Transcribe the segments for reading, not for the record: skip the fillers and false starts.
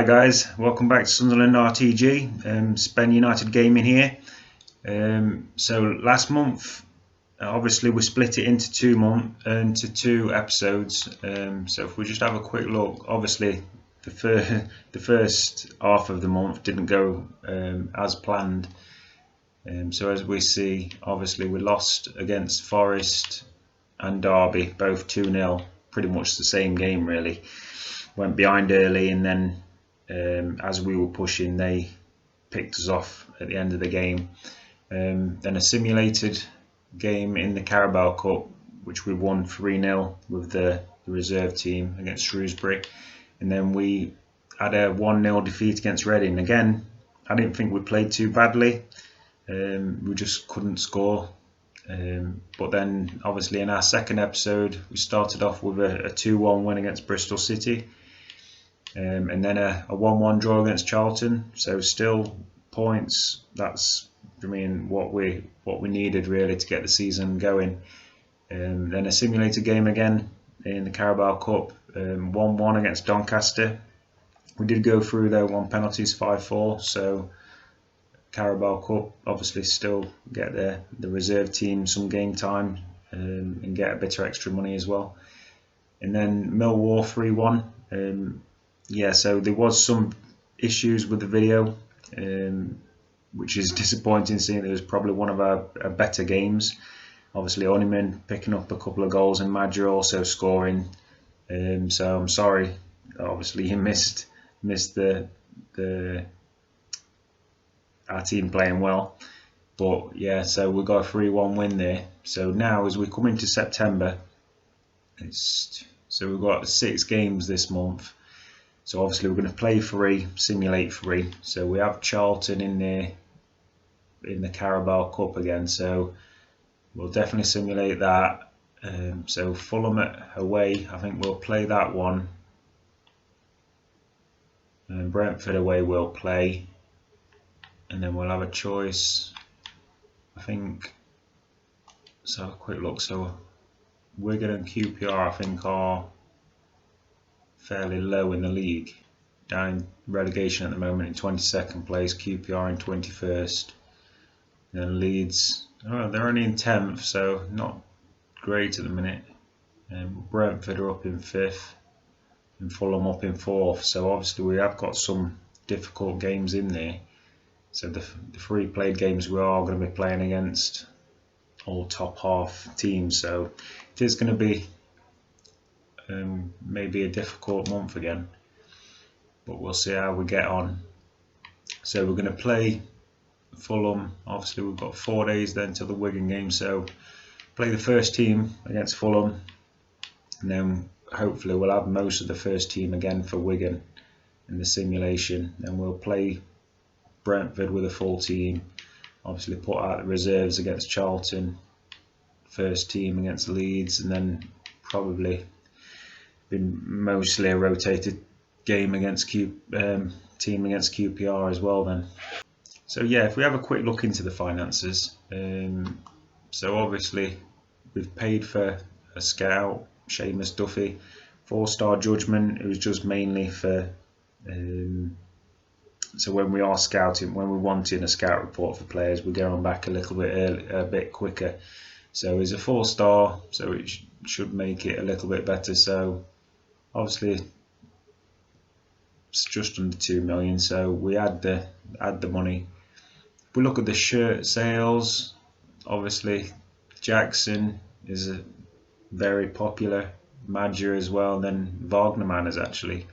Hi guys, welcome back to Sunderland RTG. SpenUnitedGaming here. So last month, obviously we split it into two episodes. So if we just have a quick look, obviously the first half of the month didn't go as planned. So as we see, obviously we lost against Forest and Derby, both 2-0. Pretty much the same game really. Went behind early, and then as we were pushing, they picked us off at the end of the game. Then a simulated game in the Carabao Cup, which we won 3-0 with the reserve team against Shrewsbury. And then we had a 1-0 defeat against Reading. Again, I didn't think we played too badly. We just couldn't score. But then obviously in our second episode, we started off with a 2-1 win against Bristol City. And then a 1-1 draw against Charlton, so still points. That's what we needed really to get the season going. Then a simulated game again in the Carabao Cup, 1-1 against Doncaster. We did go through though on penalties, 5-4. So Carabao Cup obviously still get the reserve team some game time and get a bit of extra money as well. And then Millwall 3-1. Yeah, so there was some issues with the video, which is disappointing, seeing it was probably one of our better games. Obviously Oniman picking up a couple of goals and Madger also scoring. So I'm sorry, obviously he missed our team playing well. But yeah, so we got a 3-1 win there. So now as we come into September, so we've got 6 games this month. So obviously we're going to play 3, simulate 3. So we have Charlton in there in the Carabao Cup again. So we'll definitely simulate that. So Fulham away, I think we'll play that one. And Brentford away we'll play. And then we'll have a choice. I think, let's have a quick look. So Wigan and QPR I think are fairly low in the league, down in relegation at the moment in 22nd place, QPR in 21st. And then Leeds, they're only in 10th, so not great at the minute. Brentford are up in 5th and Fulham up in 4th, so obviously we have got some difficult games in there. So the 3 played games we are going to be playing against all top half teams, so it is going to be maybe a difficult month again, but we'll see how we get on. So we're going to play Fulham. Obviously we've got 4 days then till the Wigan game, so play the first team against Fulham, and then hopefully we'll have most of the first team again for Wigan in the simulation. Then we'll play Brentford with a full team, obviously put out the reserves against Charlton, first team against Leeds, and then probably been mostly a rotated game against team against QPR as well then. So yeah, if we have a quick look into the finances, so obviously we've paid for a scout, Seamus Duffy, 4-star judgment. It was just mainly for so when we are scouting, when we're wanting a scout report for players, we're going back a little bit early, a bit quicker. So it's a 4-star, so it should make it a little bit better. So obviously it's just under 2 million, so we add the money. If we look at the shirt sales, obviously Jackson is a very popular, Madger as well, and then Wagnerman is actually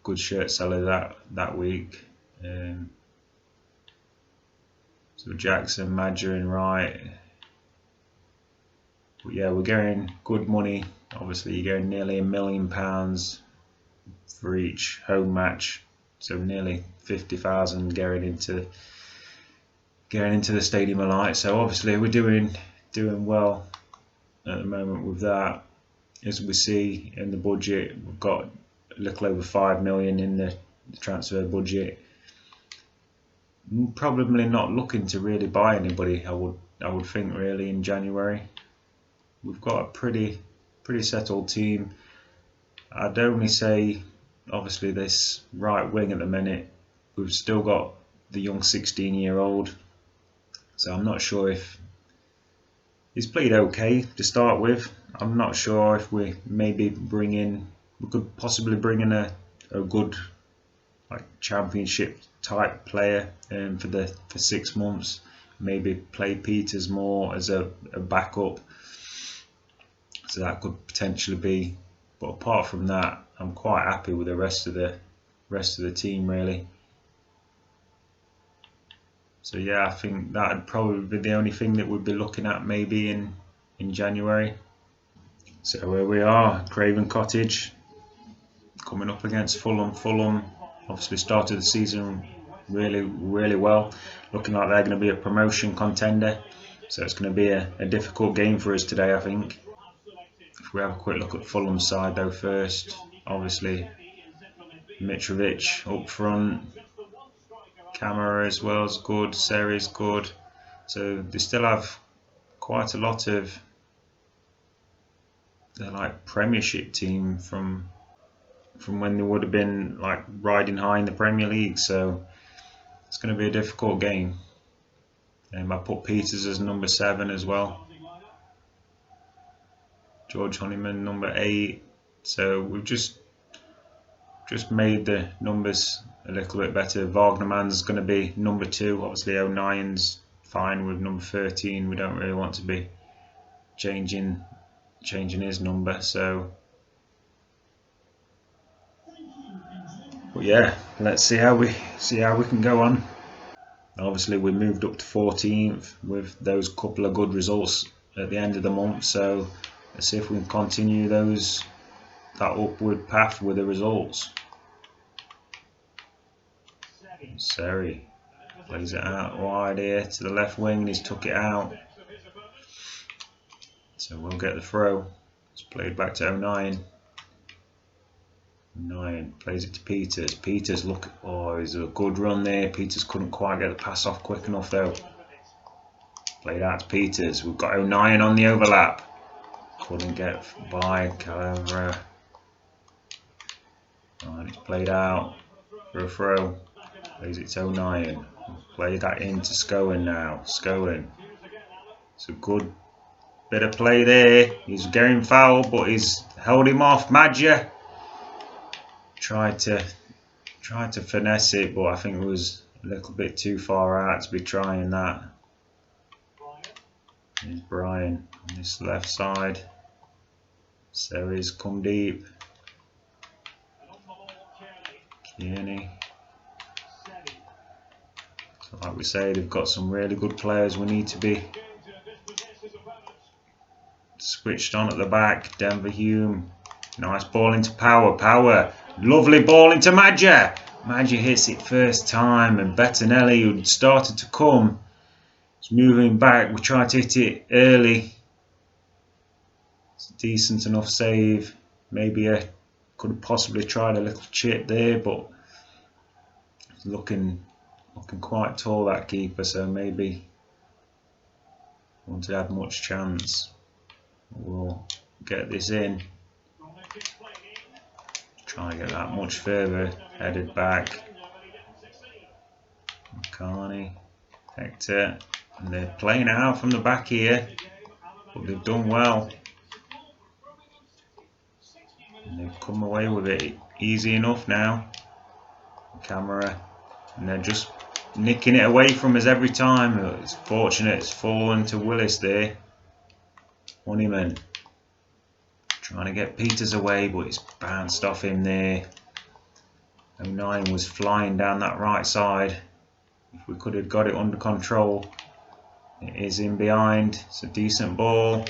good shirt seller that week. So Jackson, Madger and Wright. But yeah, we're getting good money. Obviously you're getting nearly £1 million for each home match, so nearly 50,000 going into the Stadium of Light. So obviously we're doing well at the moment with that. As we see in the budget, we've got a little over 5 million in the transfer budget. Probably not looking to really buy anybody, I would think really in January. We've got a pretty settled team. I'd only say obviously this right wing at the minute, we've still got the young 16-year-old, so I'm not sure if he's played okay to start with. I'm not sure if we could possibly bring in a good like championship type player for 6 months. Maybe play Peters more as a backup, so that could potentially be. But apart from that, I'm quite happy with the rest of the team really. So yeah, I think that'd probably be the only thing that we'd be looking at maybe in January. So where we are, Craven Cottage, coming up against Fulham. Fulham obviously started the season really well, looking like they're going to be a promotion contender. So it's going to be a difficult game for us today, I think. If we have a quick look at Fulham's side though first, obviously Mitrovic up front, Camera as well is good, Seri's good. So they still have quite a lot of their like Premiership team from when they would have been like riding high in the Premier League. So it's going to be a difficult game. I put Peters as number 7 as well. George Honeyman number 8. So we've just made the numbers a little bit better. Wagnerman's going to be number 2. Obviously 09's fine with number 13. We don't really want to be changing his number. So, but yeah, let's see how we can go on. Obviously we moved up to 14th with those couple of good results at the end of the month. So let's see if we can continue that upward path with the results. Seri plays it out wide here to the left wing and he's took it out. So we'll get the throw. It's played back to 09. 09 plays it to Peters. Peters, look, oh, he's a good run there. Peters couldn't quite get the pass off quick enough though. Played out to Peters. We've got 09 on the overlap. Couldn't get by Calavera. And it's played out for a throw. Plays it to 09. Play that into Scowen now. Scowen. It's a good bit of play there. He's getting foul, but he's held him off. Madja tried to finesse it, but I think it was a little bit too far out to be trying that. Here's Brian on this left side. Seri's come deep. Kearney. So like we say, they've got some really good players. We need to be switched on at the back. Denver Hume. Nice ball into Power. Power. Lovely ball into Madja. Madja hits it first time, and Bettinelli, who started to come, is moving back. We tried to hit it early. It's a decent enough save. Maybe I could have possibly tried a little chip there, but it's looking quite tall, that keeper, so maybe won't have much chance. We'll get this in. Try and get that much further. Headed back. McCarney, Hector, and they're playing it out from the back here, but they've done well. And they've come away with it easy enough now. Camera, and they're just nicking it away from us every time. It's fortunate it's fallen to Willis there. Honeyman trying to get Peters away, but it's bounced off him there. 09 was flying down that right side. If we could have got it under control. It is in behind. It's a decent ball.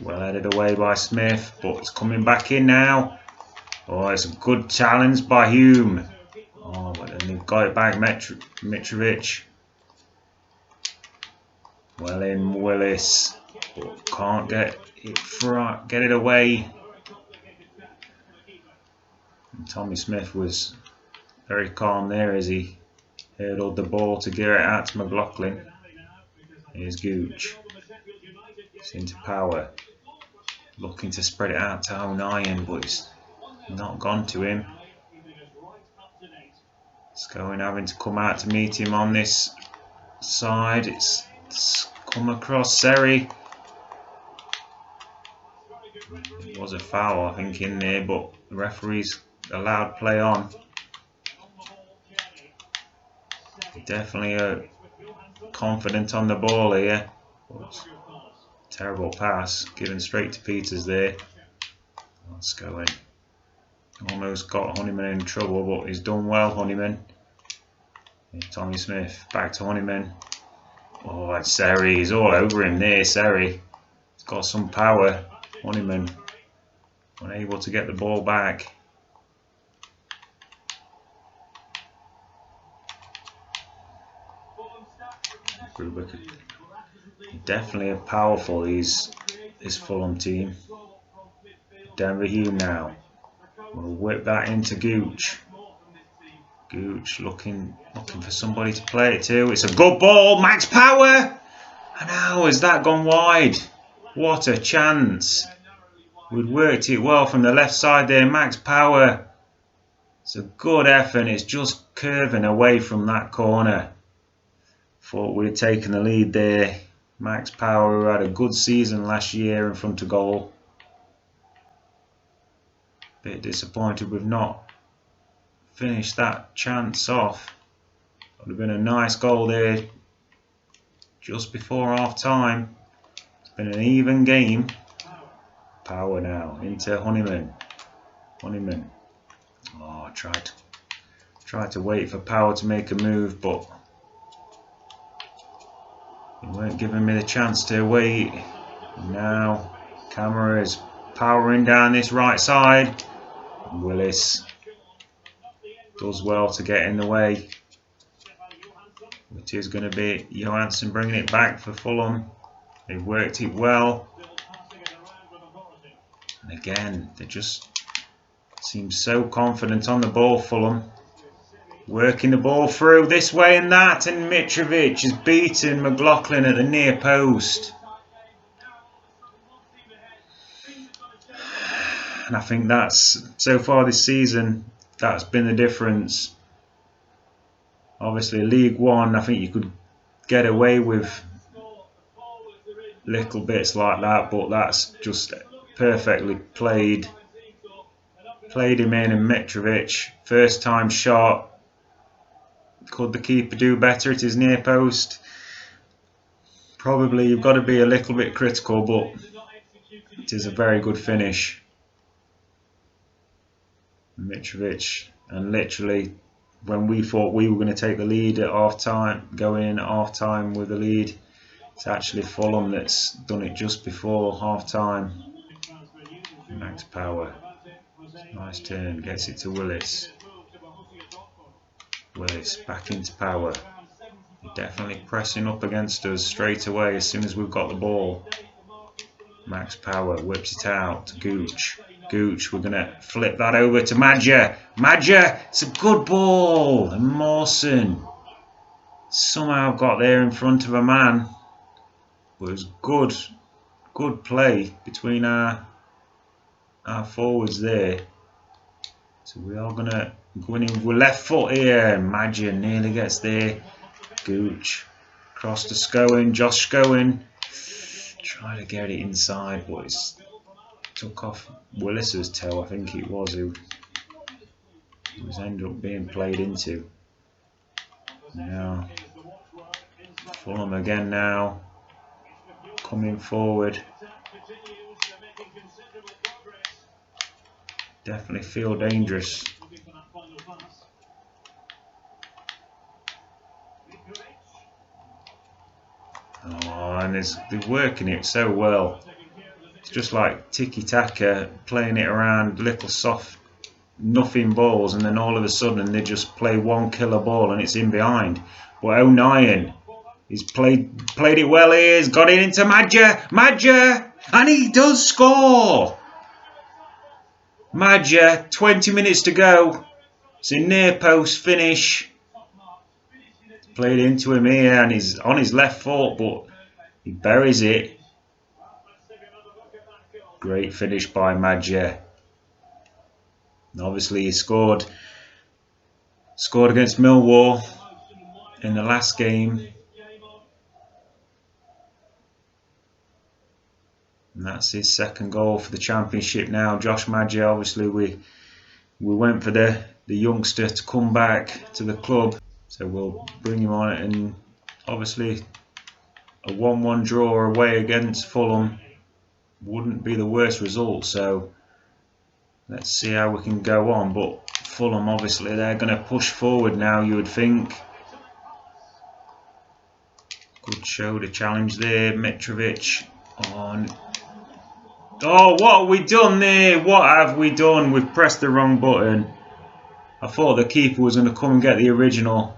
Well headed away by Smith, but it's coming back in now. Oh, it's a good challenge by Hume. Oh, but then they've got it back, Mitrovic. Well in Willis, but can't get it away. And Tommy Smith was very calm there as he hurdled the ball to get it out to McLaughlin. Here's Gooch. It's into Power. looking to spread it out to 09, but it's not gone to him. Going having to come out to meet him on this side. It's come across Seri. It was a foul, I think, in there, but the referee's allowed play on. Definitely confident on the ball here. Terrible pass, given straight to Peters there. Let's go in. Almost got Honeyman in trouble, but he's done well, Honeyman. Tommy Smith, back to Honeyman. Oh, that's Seri. He's all over him there, Seri. He's got some power. Honeyman unable to get the ball back. Definitely a powerful this Fulham team. Denver Hume now. We'll whip that into Gooch. Gooch looking for somebody to play it to. It's a good ball, Max Power! And how has that gone wide? What a chance. We'd worked it well from the left side there, Max Power. It's a good effort, it's just curving away from that corner. Thought we'd taken the lead there. Max Power, who had a good season last year in front of goal. Bit disappointed we've not finished that chance off. Would have been a nice goal there just before half time. It's been an even game. Power now into Honeyman. Honeyman. Oh, I tried to wait for Power to make a move, but they weren't giving me the chance to wait. Now Camera is powering down this right side. Willis does well to get in the way. It is going to be Johansson bringing it back for Fulham. They've worked it well. And again, they just seem so confident on the ball, Fulham. Working the ball through this way and that, and Mitrovic has beaten McLaughlin at the near post. And I think that's, so far this season, that's been the difference. Obviously, League One, I think you could get away with little bits like that, but that's just perfectly played. Played him in, and Mitrovic, first time shot. Could the keeper do better at his near post? Probably. You've got to be a little bit critical, but it is a very good finish. Mitrovic, and literally when we thought we were going to take the lead at half time, going in at half time with the lead, it's actually Fulham that's done it just before half time. Max Power, nice turn, gets it to Willis. Willis back into Power. Definitely pressing up against us straight away as soon as we've got the ball. Max Power whips it out to Gooch. Gooch, we're going to flip that over to Madja. Madja, it's a good ball. And Mawson somehow got there in front of a man. But it was good play between our forwards there. So we are going to go in with left foot here. Madja nearly gets there. Gooch across to Scowen. Josh Scowen trying to get it inside, but it's took off Willis's toe, I think it was, who was ended up being played into. Now Fulham again now coming forward. Definitely feel dangerous. Oh, and they're working it so well. It's just like tiki-taka, playing it around little soft, nothing balls, and then all of a sudden they just play one killer ball and it's in behind. But 09, he's played it well here, he's got it into Madja, and he does score! Madja, 20 minutes to go. It's a near post finish. Played into him here, and he's on his left foot, but he buries it. Great finish by Madje. And obviously he scored against Millwall in the last game. And that's his second goal for the Championship now. Josh Madje, obviously we went for the youngster to come back to the club. So we'll bring him on, and obviously a 1-1 draw away against Fulham wouldn't be the worst result. So let's see how we can go on. But Fulham, obviously, they're going to push forward now, you would think. Good shoulder challenge there. Mitrovic on. Oh, what have we done there? What have we done? We've pressed the wrong button. I thought the keeper was going to come and get the original.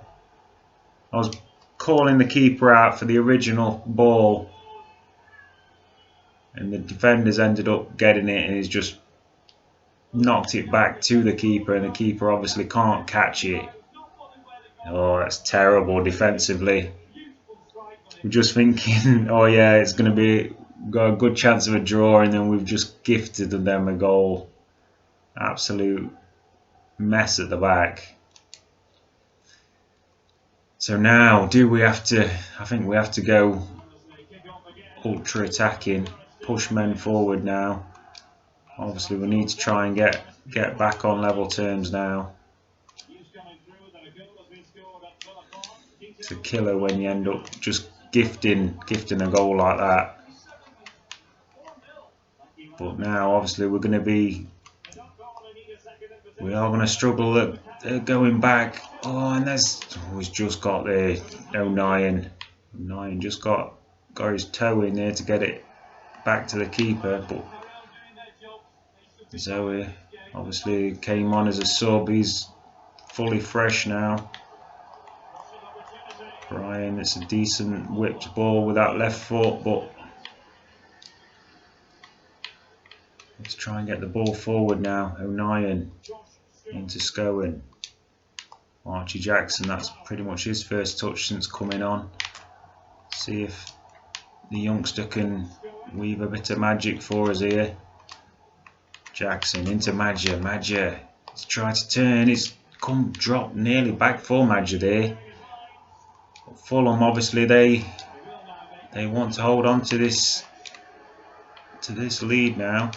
I was calling the keeper out for the original ball. And the defenders ended up getting it, and he's just knocked it back to the keeper, and the keeper obviously can't catch it. Oh, that's terrible defensively. We're just thinking, oh yeah, it's going to be got a good chance of a draw, and then we've just gifted them a goal. Absolute mess at the back. So now, do we have to? I think we have to go ultra attacking, push men forward now. Obviously, we need to try and get back on level terms now. It's a killer when you end up just gifting a goal like that. But now, obviously, we are going to struggle at going back. Oh, and he's just got the O'Nien. O'Nien just got his toe in there to get it back to the keeper. But Zoe obviously came on as a sub. He's fully fresh now. Brian, it's a decent whipped ball with that left foot, but let's try and get the ball forward now. O'Nien into Scowen. Archie Jackson, that's pretty much his first touch since coming on. See if the youngster can weave a bit of magic for us here. Jackson into Madje. Madje, he's tried to turn. He's dropped nearly back for Madje there. But Fulham, obviously, they want to hold on to this lead now.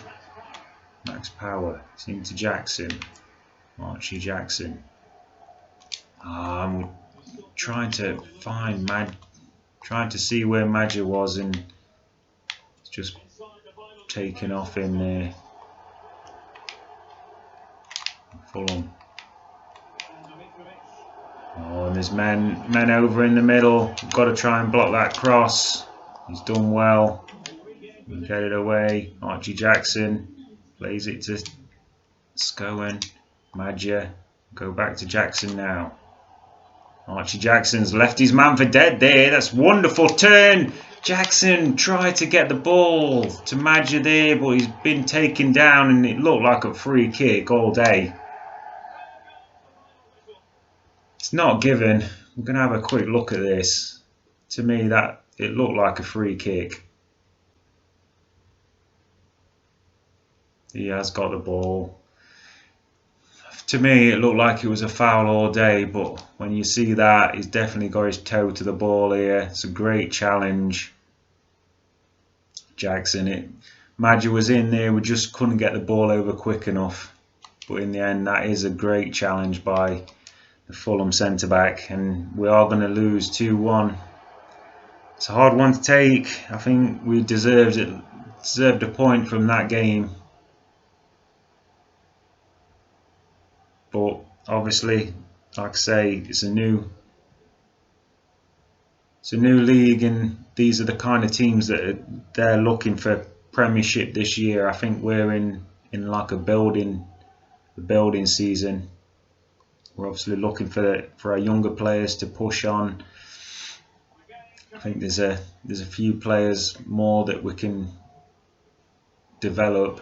Max Power, it's into Jackson. Archie Jackson. I'm trying to find trying to see where Madje was, and it's just taken off in there. Fulham. Oh, and there's men over in the middle. We've got to try and block that cross. He's done well. Get it away. Archie Jackson plays it to Scowen. Madje. Go back to Jackson now. Archie Jackson's left his man for dead there. That's wonderful turn. Jackson tried to get the ball to Madje there, but he's been taken down, and it looked like a free kick all day. It's not given. We're going to have a quick look at this. To me, that it looked like a free kick. He has got the ball. To me, it looked like it was a foul all day, but when you see that, he's definitely got his toe to the ball here. It's a great challenge. Jackson, Madje was in there, we just couldn't get the ball over quick enough. But in the end, that is a great challenge by the Fulham centre-back, and we are going to lose 2-1. It's a hard one to take. I think we deserved a point from that game. But obviously, like I say, it's a new league, and these are the kind of teams that they're looking for Premiership this year. I think we're in like a building season. We're obviously looking for our younger players to push on. I think there's a few players more that we can develop.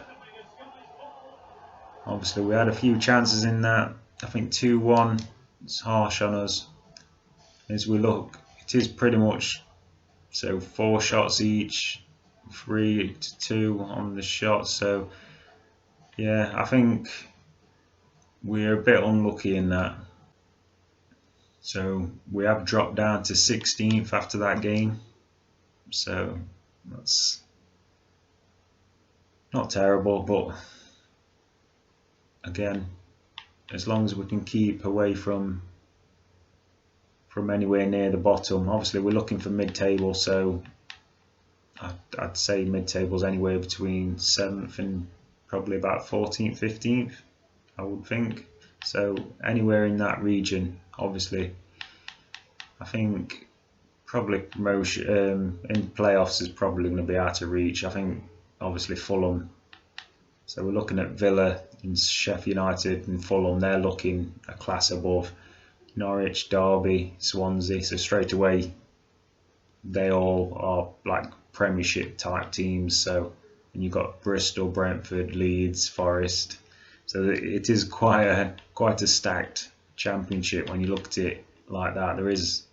Obviously, we had a few chances in that. I think 2-1 is harsh on us. As we look, it is pretty much so 4 shots each, 3-2 on the shot. So yeah, I think we're a bit unlucky in that. So we have dropped down to 16th after that game. So that's not terrible, but again, as long as we can keep away from anywhere near the bottom. Obviously we're looking for mid-table, so I'd say mid-table's anywhere between 7th and probably about 14th, 15th, I would think. So anywhere in that region, obviously. I think probably promotion in playoffs is probably going to be out of reach. I think obviously Fulham. So we're looking at Villa and Sheffield United and Fulham. They're looking a class above. Norwich, Derby, Swansea. So straight away, they all are like Premiership type teams. So and you've got Bristol, Brentford, Leeds, Forest. So it is quite a stacked Championship when you look at it like that. There is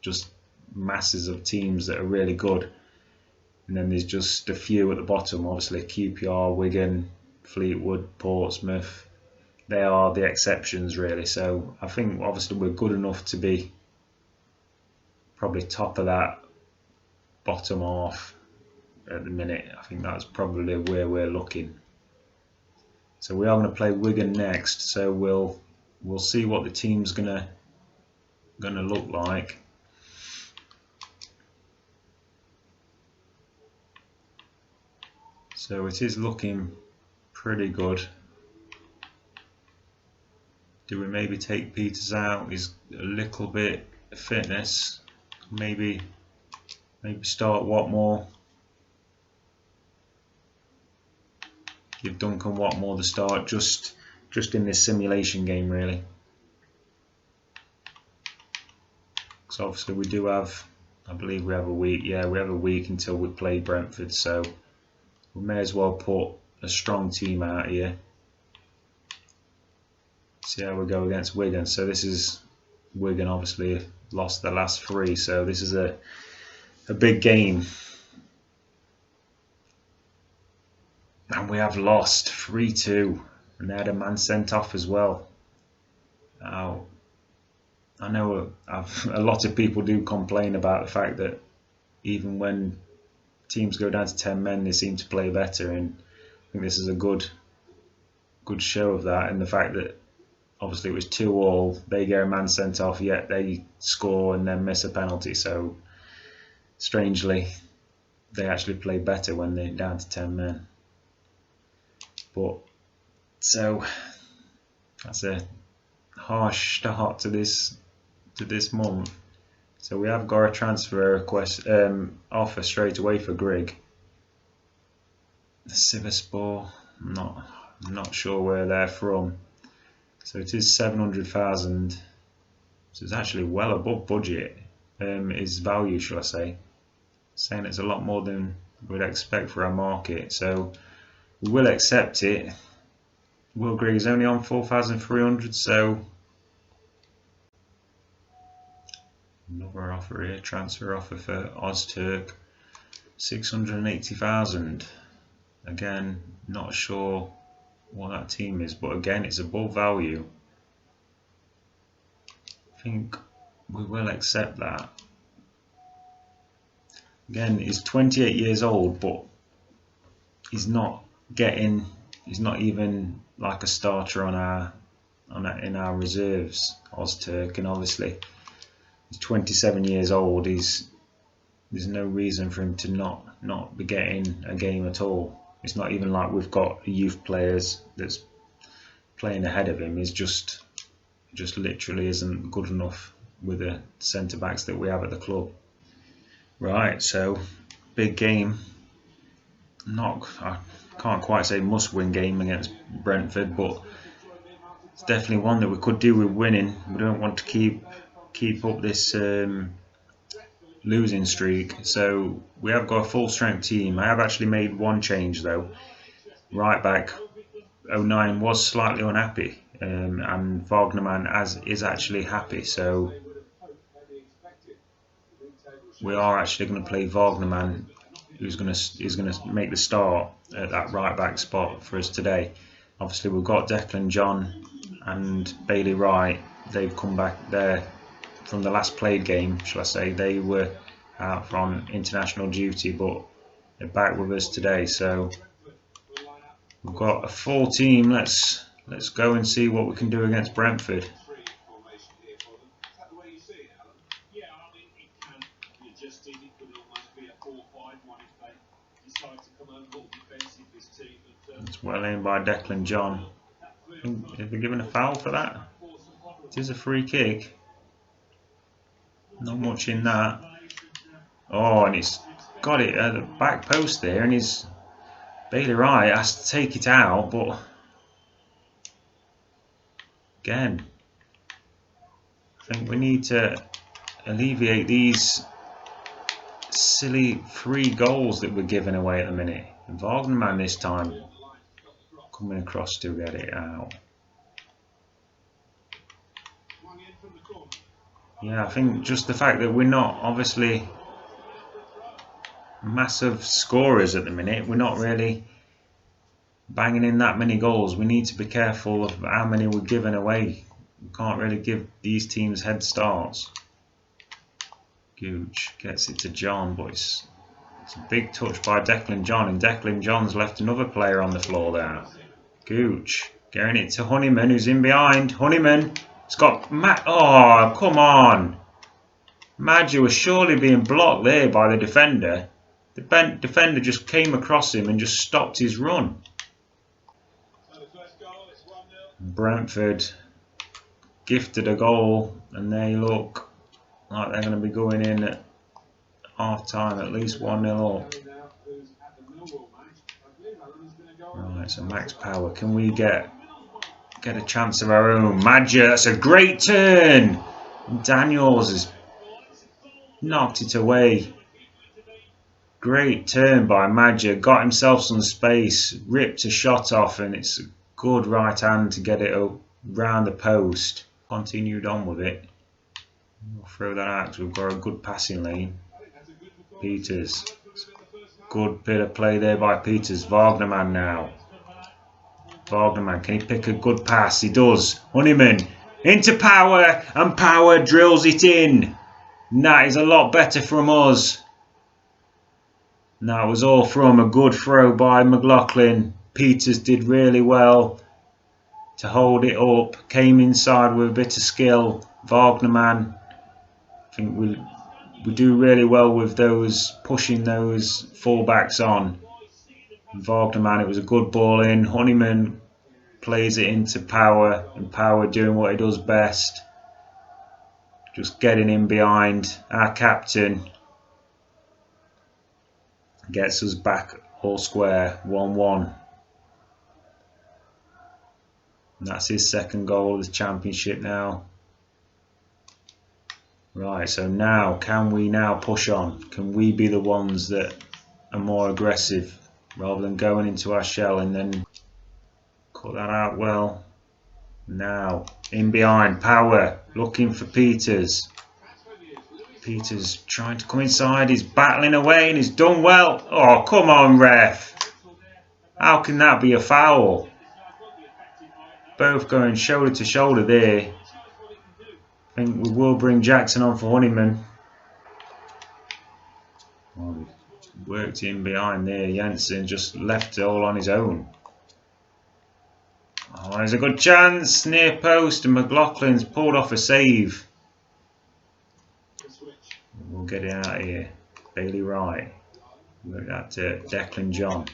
just masses of teams that are really good, and then there's just a few at the bottom. Obviously, QPR, Wigan, Fleetwood, Portsmouth. They are the exceptions, really. So I think obviously we're good enough to be probably top of that bottom half at the minute. I think that's probably where we're looking. So we are going to play Wigan next. So we'll see what the team's gonna look like. So it is looking pretty good. Do we maybe take Peters out? He's a little bit of fitness. Maybe start Watmore. Give Duncan Watmore the start just in this simulation game, really. Because obviously we do have, I believe we have a week. Yeah, we have a week until we play Brentford. So we may as well put a strong team out here. See how we go against Wigan. So this is Wigan, obviously lost the last 3, so this is a big game. And we have lost 3-2, and they had a man sent off as well. Now, I know a lot of people do complain about the fact that even when teams go down to 10 men, they seem to play better, and I think this is a good show of that, and the fact that obviously it was 2-2, they get a man sent off, yet they score and then miss a penalty. So strangely, they actually play better when they're down to 10 men. But so that's a harsh start to this month. So we have got a transfer request offer straight away for Grigg. Sivasspor, I'm not sure where they're from. So it is 700,000. So it's actually well above budget. Is value, shall I say? Saying it's a lot more than we'd expect for our market. So we will accept it. Will Grigg is only on 4,300. So another offer here, transfer offer for Ozturk, 680,000. Again, not sure what that team is, but again, it's above value. I think we will accept that. Again, he's 28 years old, but he's not even like a starter in our reserves, Ozturk, and obviously he's 27 years old. There's no reason for him to not be getting a game at all. It's not even like we've got youth players that's playing ahead of him. He's just literally isn't good enough with the centre backs that we have at the club. Right, so big game. I can't quite say must-win game against Brentford, but it's definitely one that we could do with winning. We don't want to keep up this losing streak. So we have got a full strength team. I have actually made one change though. Right back 09 was slightly unhappy, and Wagnerman is actually happy. So we are actually going to play Wagnerman who's going to make the start at that right back spot for us today. Obviously, we've got Declan John and Bailey Wright. They've come back there from the last played game, shall I say. They were out from international duty, but they're back with us today. So we've got a full team. Let's go and see what we can do against Brentford. It's well aimed by Declan John. Have they given a foul for that? It is a free kick. Not much in that. Oh, and he's got it at the back post there, and he's Bailey Wright has to take it out, but again, I think we need to alleviate these silly free goals that we're giving away at the minute. Wagnerman this time coming across to get it out. Yeah, I think just the fact that we're not obviously massive scorers at the minute, we're not really banging in that many goals. We need to be careful of how many we're giving away. We can't really give these teams head starts. Gooch gets it to John, but it's a big touch by Declan John, and Declan John's left another player on the floor there. Gooch getting it to Honeyman, who's in behind. Honeyman, it's got Matt. Oh, come on! Madger was surely being blocked there by the defender. The defender just came across him and just stopped his run. Brentford gifted a goal, and they look like they're going to be going in at half time, at least 1-0 up. Right, so max power. Can we get a chance of our own? Madger, that's a great turn. Daniels has knocked it away. Great turn by Madger. Got himself some space, ripped a shot off, and it's a good right hand to get it around the post. Continued on with it. We'll throw that out because we've got a good passing lane. Peters. Good bit of play there by Peters. Wagnerman now. Wagnerman, can he pick a good pass? He does. Honeyman into Power, and Power drills it in. And that is a lot better from us. And that was all from a good throw by McLaughlin. Peters did really well to hold it up. Came inside with a bit of skill. Wagnerman, I think we do really well with those, pushing those fullbacks on. Wagnerman, it was a good ball in. Honeyman plays it into Power, and Power doing what he does best. Just getting in behind our captain. Gets us back all square, 1-1. And that's his second goal of the championship now. Right, so now, can we now push on? Can we be the ones that are more aggressive rather than going into our shell and then cut that out well? Now, in behind, Power, looking for Peters. Peters trying to come inside, he's battling away and he's done well. Oh, come on, ref. How can that be a foul? Both going shoulder to shoulder there. I think we will bring Jackson on for Honeyman. Oh, worked in behind there. Jensen just left it all on his own. Oh, there's a good chance. Near post, and McLaughlin's pulled off a save. We'll get it out of here. Bailey Wright. Work that to Declan John.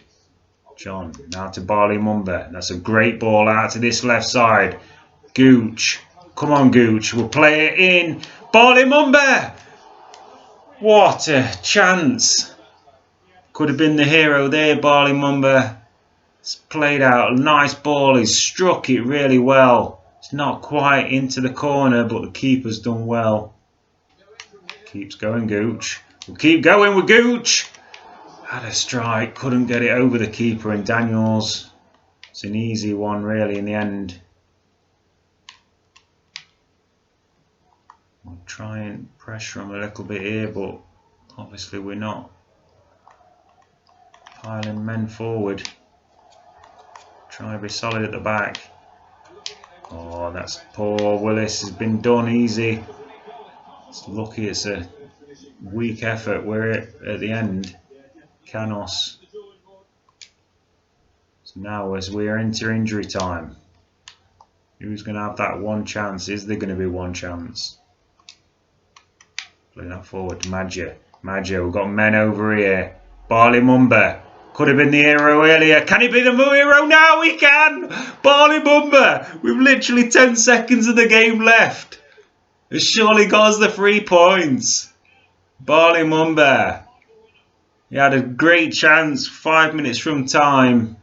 John, now to Bali Mumba. That's a great ball out to this left side. Gooch. Come on, Gooch. We'll play it in. Bali Mumba! What a chance. Could have been the hero there, Bali Mumba. It's played out. A nice ball. He's struck it really well. It's not quite into the corner, but the keeper's done well. Keeps going, Gooch. We'll keep going with Gooch. Had a strike. Couldn't get it over the keeper, and Daniels. It's an easy one, really, in the end. We'll try and pressure him a little bit here, but obviously we're not piling men forward. Try to be solid at the back. Oh, that's poor. Willis has been done easy. It's lucky it's a weak effort. We're at the end. Canos. So now as we enter injury time, who's going to have that one chance? Is there going to be one chance? Play that forward to Maggio. Maggio, we've got men over here. Bali Mumba. Could have been the hero earlier. Can he be the hero now? He can! Bali Mumba! With literally 10 seconds of the game left. Has surely got us the 3 points. Bali Mumba. He had a great chance 5 minutes from time.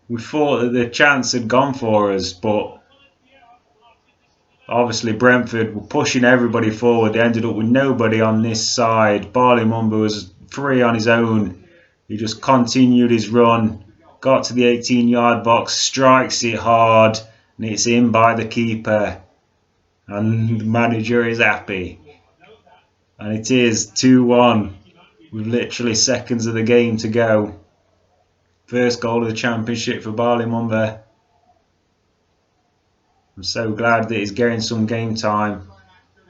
We thought that the chance had gone for us, but obviously Brentford were pushing everybody forward. They ended up with nobody on this side. Bali Mumba was free on his own. He just continued his run, got to the 18-yard box, strikes it hard, and it's in by the keeper. And the manager is happy. And it is 2-1 with literally seconds of the game to go. First goal of the championship for Bali Mumba. I'm so glad that he's getting some game time.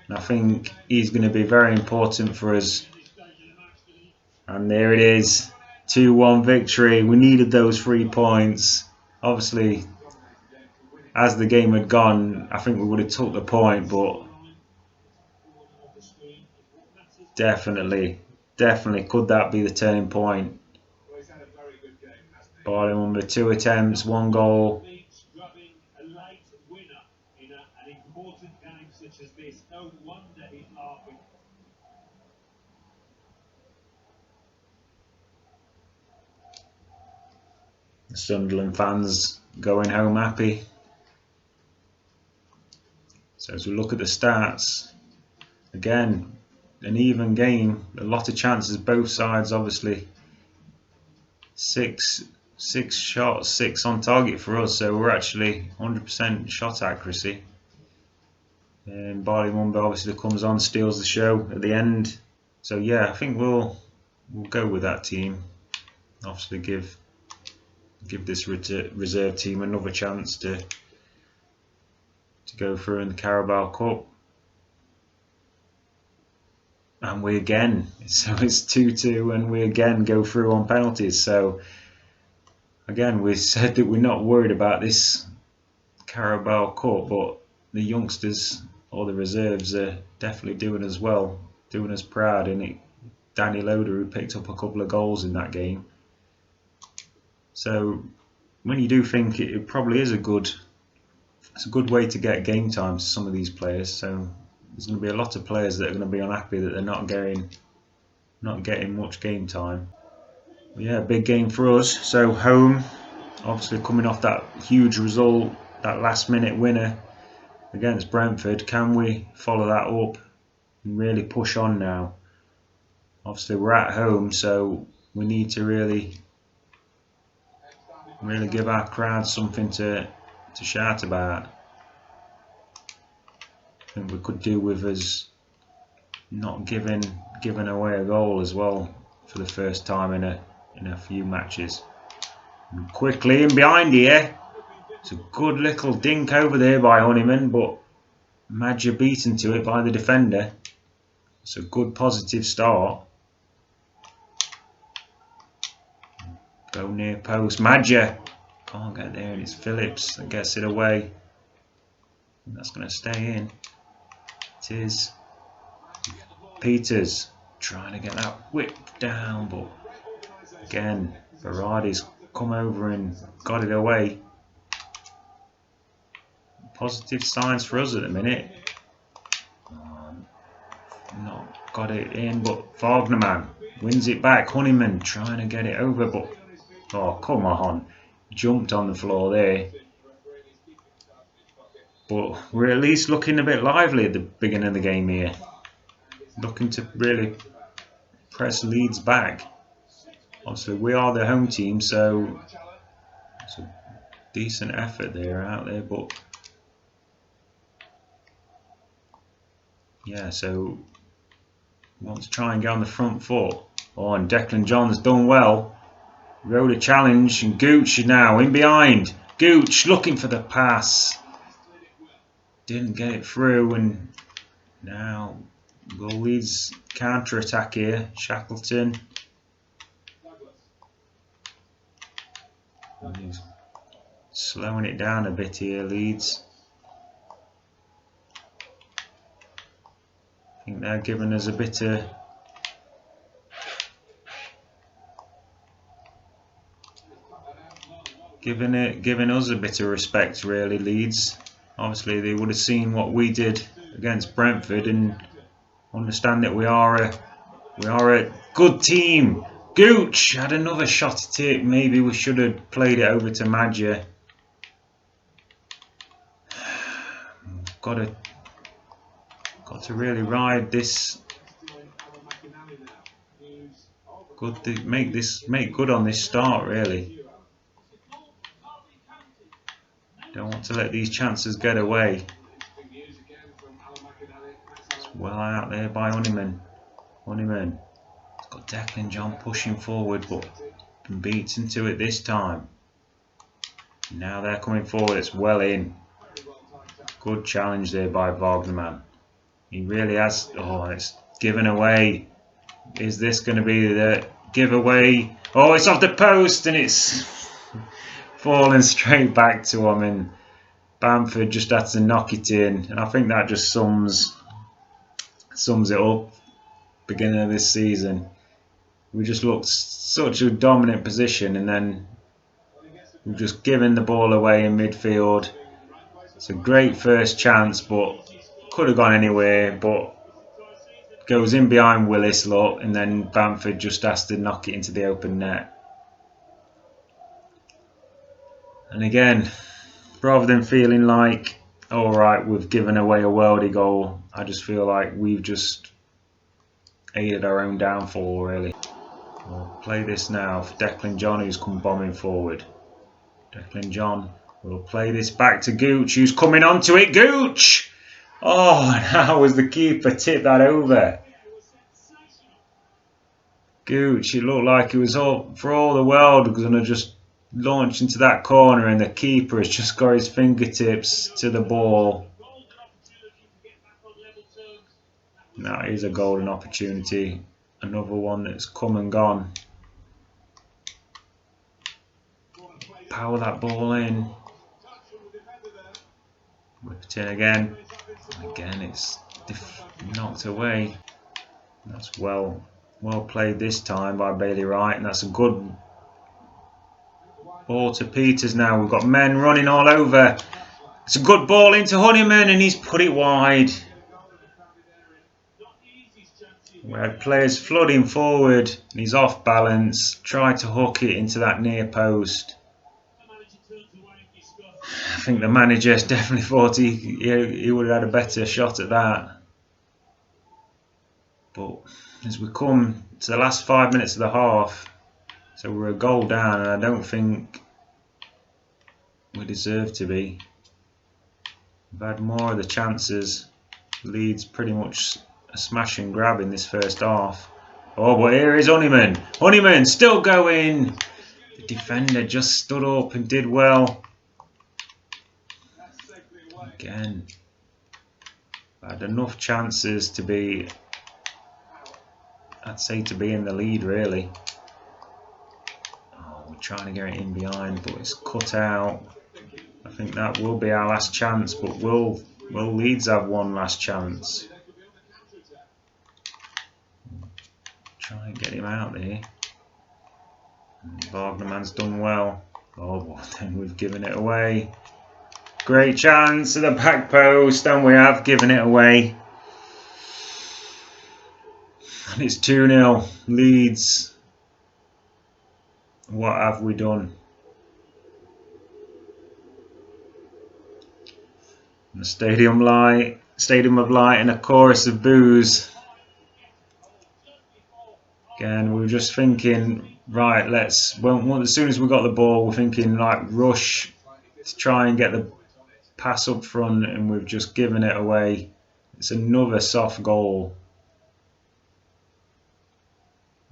And I think he's going to be very important for us. And there it is. 2-1 victory. We needed those 3 points. Obviously, as the game had gone, I think we would have took the point, but definitely could that be the turning point. Bali Mumba, 2 attempts, 1 goal. The Sunderland fans going home happy. So as we look at the stats, again, an even game, a lot of chances both sides, obviously. 6 shots, 6 on target for us, so we're actually 100% shot accuracy. And Bali Mumba obviously comes on, steals the show at the end. So yeah, I think we'll go with that team. Obviously give this reserve team another chance to go through in the Carabao Cup. And we again, so it's 2-2 and we again go through on penalties. So again, we said that we're not worried about this Carabao Cup, but the youngsters or the reserves are definitely doing as well, doing us proud. And Danny Loader, who picked up a couple of goals in that game. So when you do think it probably is it's a good way to get game time to some of these players. So there's going to be a lot of players that are going to be unhappy that they're not getting much game time. But yeah, big game for us. So home, obviously coming off that huge result, that last minute winner against Brentford. Can we follow that up and really push on now? Obviously we're at home, so we need to really give our crowd something to shout about. I think we could do with us not giving away a goal as well for the first time in a few matches. And quickly in behind here, it's a good little dink over there by Honeyman, but Maggio beaten to it by the defender. It's a good positive start. Go near post. Maggio can't get there, and it's Phillips that gets it away. And that's going to stay in. It is Peters trying to get that whip down, but again, Berardi's come over and got it away. Positive signs for us at the minute. Not got it in, but Wagnerman wins it back. Honeyman trying to get it over, but oh, come on. Jumped on the floor there. But we're at least looking a bit lively at the beginning of the game here. Looking to really press Leeds back. Obviously, we are the home team, so it's a decent effort there out there. But yeah, so we want to try and get on the front foot. Oh, and Declan John's done well. Rode a challenge, and Gooch is now in behind. Gooch looking for the pass. Didn't get it through, and now will Leeds counter attack here. Shackleton. He's slowing it down a bit here, Leeds. I think they're giving us a bit of giving us a bit of respect, really, Leeds. Obviously they would have seen what we did against Brentford and understand that we are a good team. Gooch had another shot at it. Maybe we should have played it over to Madja. Got to really ride this. Good to make good on this start, really. Don't want to let these chances get away. It's well out there by Honeyman. Honeyman. It's got Declan John pushing forward, but beats into it this time. Now they're coming forward. It's well in. Good challenge there by Wagnerman. He really has. Oh, it's given away. Is this going to be the giveaway? Oh, it's off the post and it's falling straight back to him. And Bamford just had to knock it in. And I think that just sums it up. Beginning of this season, we just looked such a dominant position, and then we've just given the ball away in midfield. It's a great first chance, but could have gone anywhere, but goes in behind Willis, look, and then Bamford just has to knock it into the open net. And again, rather than feeling like, alright, we've given away a worldie goal, I just feel like we've just aided our own downfall, really. We'll play this now for Declan John, who's come bombing forward. Declan John will play this back to Gooch, who's coming onto it. Gooch! Oh, and how was the keeper tipped that over? Gooch, it looked like it was all for all the world going to just launch into that corner, and the keeper has just got his fingertips to the ball. That is a golden opportunity. Another one that's come and gone. Power that ball in. Whip it in again. Again, it's knocked away. That's well played this time by Bailey Wright, and that's a good ball to Peters now. We've got men running all over. It's a good ball into Honeyman, and he's put it wide. We had players flooding forward, and he's off balance. Tried to hook it into that near post. I think the manager definitely thought he would have had a better shot at that. But as we come to the last 5 minutes of the half, so we're a goal down, and I don't think we deserve to be. We've had more of the chances. Leeds pretty much a smash and grab in this first half. Oh, but here is Honeyman. Honeyman still going. The defender just stood up and did well. Again, had enough chances to be, I'd say, to be in the lead, really. Oh, we're trying to get it in behind, but it's cut out. I think that will be our last chance, but will Leeds have one last chance? Try and get him out there. Wagnerman's done well. Oh, but then we've given it away. Great chance at the back post, and we have given it away. And it's 2-0. Leeds. What have we done? And the stadium of light, and a chorus of boos. Again, we were just thinking, right, as soon as we got the ball, we're thinking like rush to try and get the pass up front, and we've just given it away. It's another soft goal.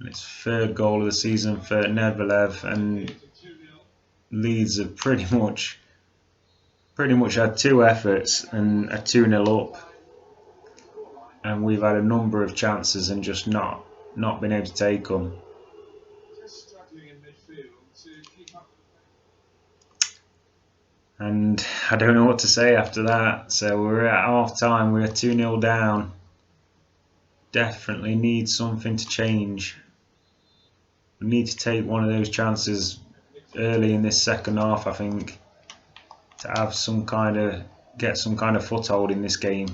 And it's third goal of the season for Nedvalev, and Leeds have pretty much had 2 efforts and a 2-0 up, and we've had a number of chances and just not been able to take them. And I don't know what to say after that. So we're at half time, we're 2-0 down. Definitely need something to change. We need to take one of those chances early in this second half, I think, to have get some kind of foothold in this game.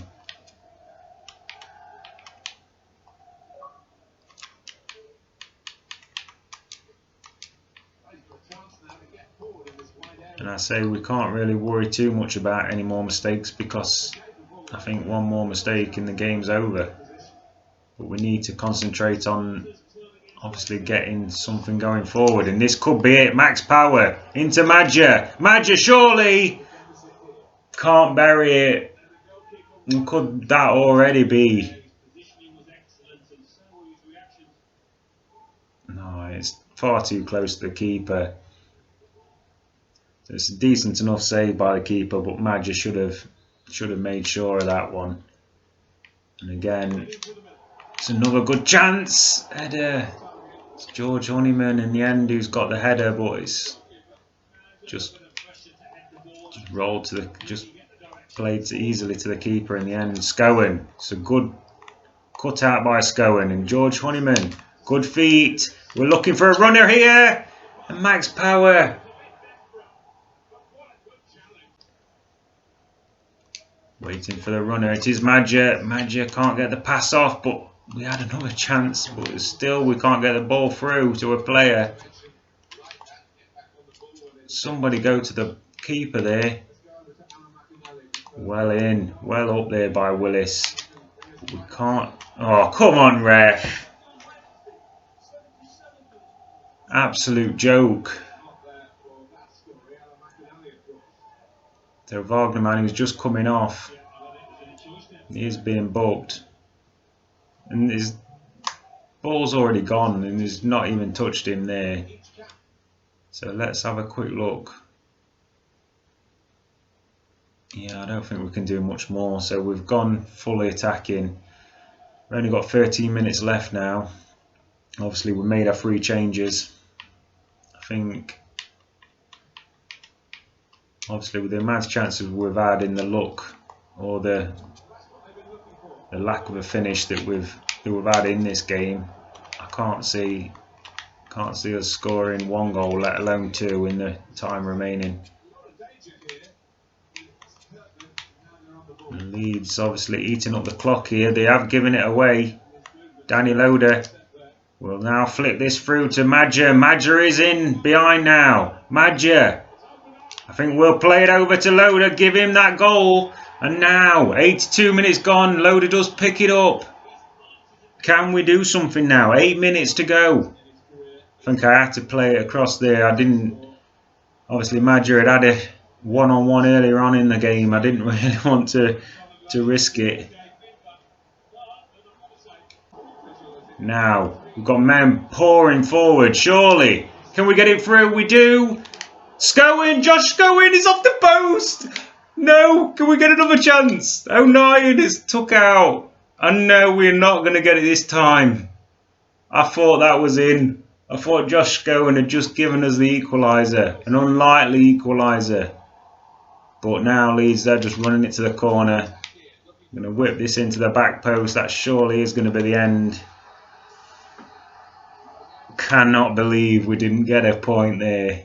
And I say we can't really worry too much about any more mistakes, because I think one more mistake and the game's over. But we need to concentrate on obviously getting something going forward, and this could be it. Max Power into Madja. Madja, surely can't bury it. And could that already be? No, it's far too close to the keeper. So it's a decent enough save by the keeper, but Madja should have made sure of that one. And again, it's another good chance. Header. It's George Honeyman in the end who's got the header, but it's just rolled to the, just played easily to the keeper in the end. Scowen. It's a good cut out by Scowen, and George Honeyman. Good feet. We're looking for a runner here, and Max Power. Waiting for the runner. It is Madja. Madja can't get the pass off, but we had another chance, but still we can't get the ball through to a player. Somebody go to the keeper there. Well in, well up there by Willis. We can't. Oh, come on, ref. Absolute joke. So Wagnerman, who's just coming off, he is being booked. And his ball's already gone, and he's not even touched him there. So let's have a quick look. Yeah, I don't think we can do much more. So we've gone fully attacking. We've only got 13 minutes left now. Obviously, we made our 3 changes. I think, obviously, with the amount of chances we've had in the luck or the lack of a finish that we've had in this game, I can't see us scoring 1 goal, let alone 2 in the time remaining. And Leeds obviously eating up the clock here. They have given it away. Danny Loader will now flip this through to Madja. Madja is in behind now. Madja. I think we'll play it over to Loader. Give him that goal. And now, 82 minutes gone. Loader does pick it up. Can we do something now? 8 minutes to go. I think I had to play it across there. I didn't. Obviously, Madja had a one-on-one earlier on in the game. I didn't really want to risk it. Now, we've got men pouring forward. Surely. Can we get it through? We do. Scowen. Josh Scowen is off the post. No. Can we get another chance? O'Neill is took out. And no, we're not going to get it this time. I thought that was in. I thought Josh Scowen had just given us the equaliser. An unlikely equaliser. But now Leeds, they're just running it to the corner. I'm going to whip this into the back post. That surely is going to be the end. Cannot believe we didn't get a point there.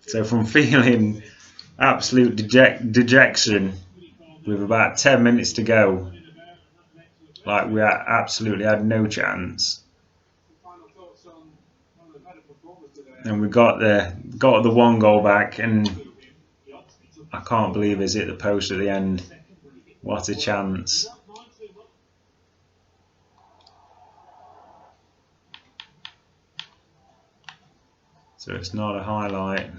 So from feeling absolute dejection with about 10 minutes to go, like we absolutely had no chance, and we got the 1 goal back, and I can't believe it's hit the post at the end. What a chance. So it's not a highlight.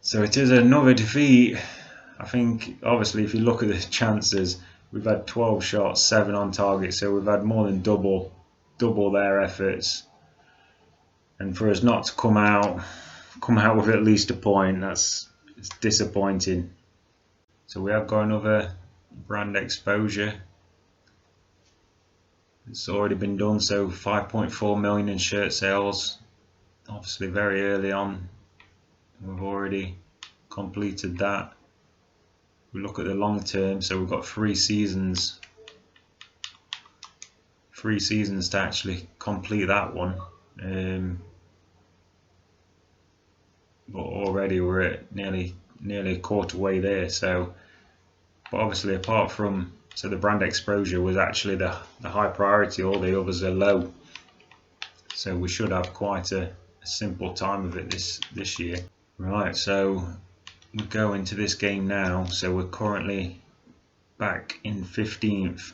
So it is another defeat. I think, obviously, if you look at the chances, we've had 12 shots, 7 on target, so we've had more than double their efforts. And for us not to come out with at least a point, it's disappointing. So we have got another brand exposure. It's already been done, so 5.4 million in shirt sales. Obviously very early on, we've already completed that. We look at the long term, so we've got 3 seasons. 3 seasons to actually complete that one. But already we're at nearly a quarter way there. So, but obviously apart from, so the brand exposure was actually the high priority, all the others are low. So we should have quite a simple time of it this year. Right, so we go into this game now. So we're currently back in 15th.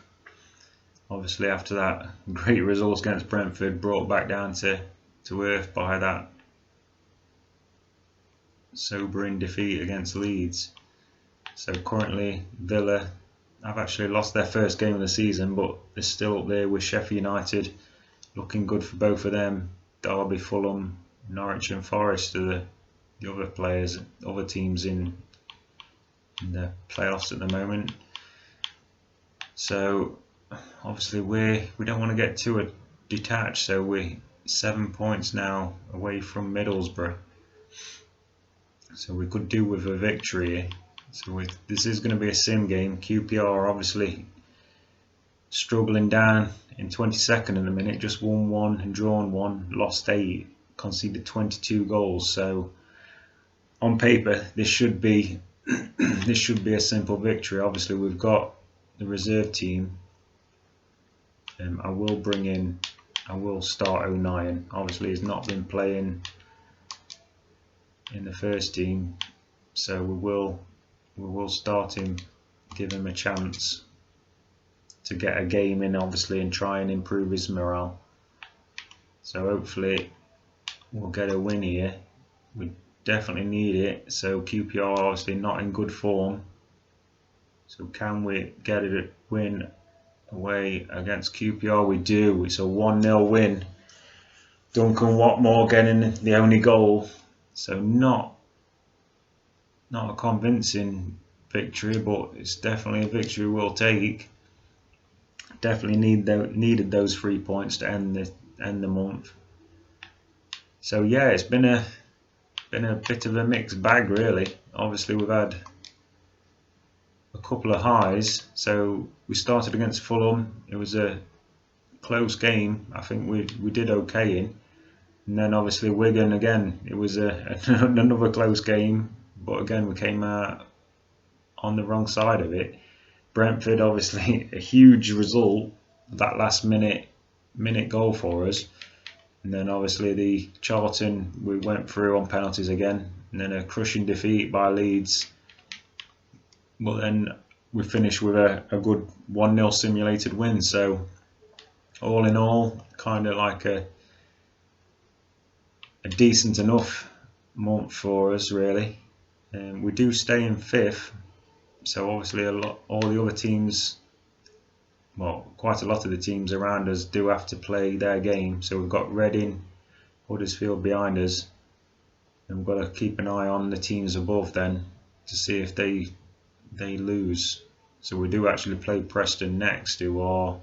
Obviously after that great result against Brentford, brought back down to earth by that sobering defeat against Leeds. So currently Villa have actually lost their first game of the season, but they're still up there with Sheffield United, looking good for both of them. Derby, Fulham, Norwich and Forest are the other players, other teams in the playoffs at the moment. So obviously we don't want to get too detached, so we're 7 points now away from Middlesbrough. So we could do with a victory. So this is going to be a sim game. QPR obviously struggling down in 22nd in a minute, just won 1 and drawn 1, lost 8, conceded 22 goals. So on paper this should be this should be a simple victory. Obviously we've got the reserve team. I will start 09. Obviously he's not been playing in the first team, so we will start him, give him a chance to get a game in, obviously, and try and improve his morale. So hopefully we'll get a win here. We definitely need it. So QPR obviously not in good form. So can we get a win away against QPR? We do. It's a 1-0 win. Duncan Watmore getting the only goal. So not a convincing victory, but it's definitely a victory we'll take. Definitely needed those 3 points to end the month. So yeah, it's been a bit of a mixed bag really. Obviously we've had a couple of highs. So we started against Fulham. It was a close game. I think we did okay in. And then obviously Wigan again, it was another close game, but again we came out on the wrong side of it. Brentford obviously a huge result, that last minute goal for us. And then obviously the Charlton, we went through on penalties again, and then a crushing defeat by Leeds. But then we finished with a good 1-0 simulated win. So all in all, kind of like a decent enough month for us really. We do stay in 5th, so obviously all the other teams, well, quite a lot of the teams around us do have to play their game. So we've got Reading, Huddersfield behind us, and we've got to keep an eye on the teams above then to see if they lose. So we do actually play Preston next, who are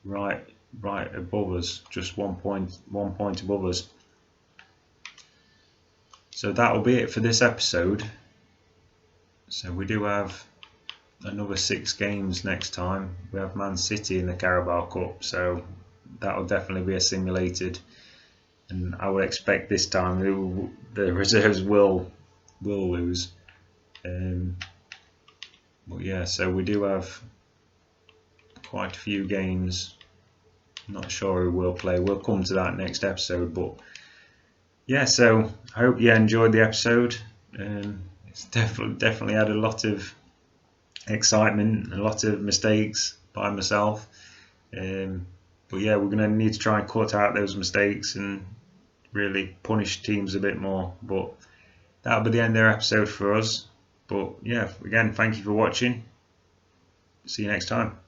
right above us, just 1 point above us. So that'll be it for this episode. So we do have another 6 games next time. We have Man City in the Carabao Cup, so that'll definitely be a simulated. And I would expect this time the reserves will lose. But yeah, so we do have quite a few games. I'm not sure who will play. We'll come to that next episode, but yeah, so I hope you enjoyed the episode. It's definitely had a lot of excitement, a lot of mistakes by myself. But yeah, we're going to need to try and cut out those mistakes and really punish teams a bit more. But that'll be the end of the episode for us. But yeah, again, thank you for watching. See you next time.